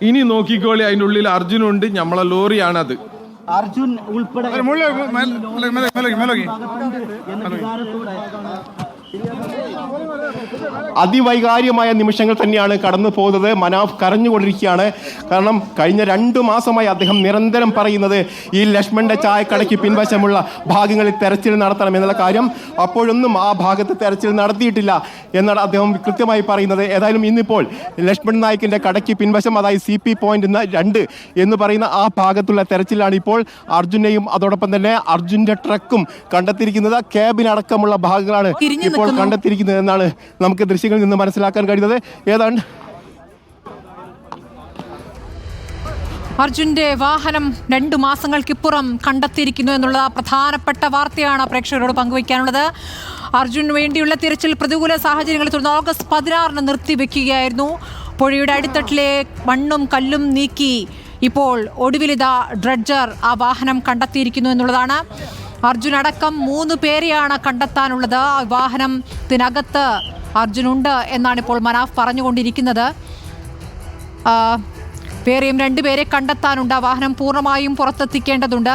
ഇനി നോക്കിക്കോളി, അതിൻ്റെ ഉള്ളിൽ അർജുനുണ്ട്, നമ്മളെ ലോറിയാണത്. അർജുൻ ഉൾപ്പെടെ അതിവൈകാര്യമായ നിമിഷങ്ങൾ തന്നെയാണ് കടന്നു പോകുന്നത്. മനാഫ് കരഞ്ഞുകൊണ്ടിരിക്കുകയാണ്. കാരണം കഴിഞ്ഞ 2 മാസമായി അദ്ദേഹം നിരന്തരം പറയുന്നത് ഈ ലക്ഷ്മണന്റെ ചായക്കടയ്ക്ക് പിൻവശമുള്ള ഭാഗങ്ങളിൽ തെരച്ചിൽ നടത്തണം എന്നുള്ള കാര്യം. അപ്പോഴൊന്നും ആ ഭാഗത്ത് തെരച്ചിൽ നടത്തിയിട്ടില്ല എന്നാണ് അദ്ദേഹം കൃത്യമായി പറയുന്നത്. ഏതായാലും ഇന്നിപ്പോൾ ലക്ഷ്മൺ നായിക്കിന്റെ കടയ്ക്ക് പിൻവശം, അതായത് CP പോയിന്റ് 2 എന്ന് പറയുന്ന ആ ഭാഗത്തുള്ള തെരച്ചിലാണ് ഇപ്പോൾ അർജുനെയും അതോടൊപ്പം തന്നെ അർജുന്റെ ട്രക്കും കണ്ടെത്തിയിരിക്കുന്നത്. ക്യാബിനടക്കമുള്ള ഭാഗങ്ങളാണ് ഇപ്പോൾ കണ്ടെത്തിയിരിക്കുന്നത് എന്നാണ് നമുക്ക് ദൃശ്യങ്ങളിൽ നിന്ന് മനസ്സിലാക്കാൻ കഴിയുന്നത്. ഏതാണ്ട് അർജുന്റെ വാഹനം 2 മാസങ്ങൾക്കിപ്പുറം കണ്ടെത്തിയിരിക്കുന്നു എന്നുള്ള പ്രധാനപ്പെട്ട വാർത്തയാണ് പ്രേക്ഷകരോട് പങ്കുവയ്ക്കാനുള്ളത്. അർജുന് വേണ്ടിയുള്ള തിരച്ചിൽ പ്രതികൂല സാഹചര്യങ്ങളെ തുടർന്ന് ഓഗസ്റ്റ് 16 നിർത്തിവെക്കുകയായിരുന്നു. പുഴയുടെ അടിത്തട്ടിലെ മണ്ണും കല്ലും നീക്കി ഇപ്പോൾ ഒടുവിലിതാ ഡ്രഡ്ജർ ആ വാഹനം കണ്ടെത്തിയിരിക്കുന്നു എന്നുള്ളതാണ്. അർജുൻ അടക്കം 3 പേരെയാണ് കണ്ടെത്താനുള്ളത്. വാഹനത്തിനകത്ത് അർജുനുണ്ട് എന്നാണ് ഇപ്പോൾ മനാഫ് പറഞ്ഞുകൊണ്ടിരിക്കുന്നത്. വേറെയും 2 പേരെ കണ്ടെത്താനുണ്ട്. വാഹനം പൂർണ്ണമായും പുറത്തെത്തിക്കേണ്ടതുണ്ട്.